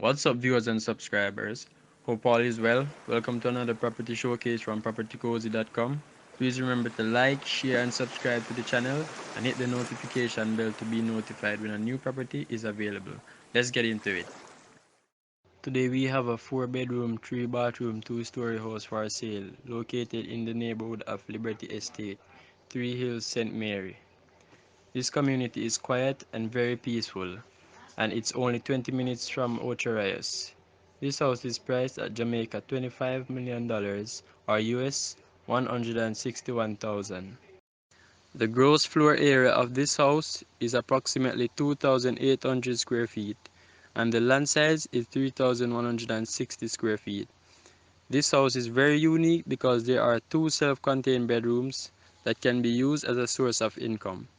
What's up, viewers and subscribers? Hope all is well. Welcome to another property showcase from PropertyCozy.com. Please remember to like, share, and subscribe to the channel and hit the notification bell to be notified when a new property is available. Let's get into it. Today we have a 4-bedroom, 3-bathroom, 2-story house for sale located in the neighborhood of Liberty Estate, Three Hills, St. Mary. This community is quiet and very peaceful, and it's only 20 minutes from Ocho Rios. This house is priced at Jamaica $25 million or US 161,000. The gross floor area of this house is approximately 2,800 square feet and the land size is 3,160 square feet. This house is very unique because there are two self-contained bedrooms that can be used as a source of income.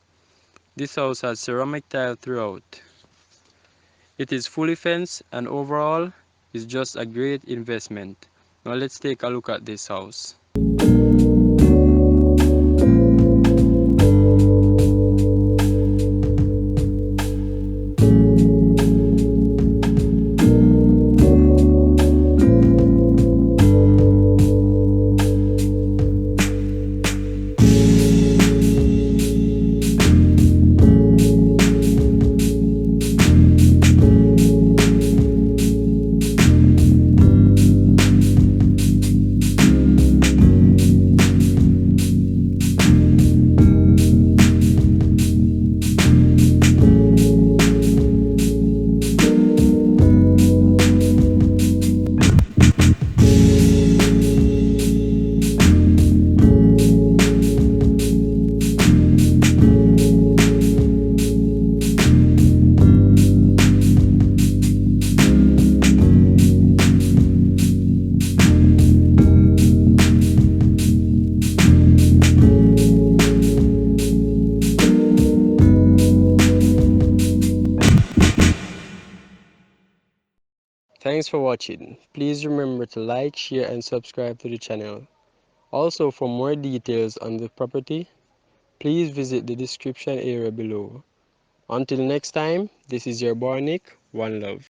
This house has ceramic tile throughout. It is fully fenced and overall is just a great investment. Now let's take a look at this house. Thanks for watching. Please remember to like, share and subscribe to the channel. Also, for more details on the property, please visit the description area below. Until next time, this is your boy Nick. One love.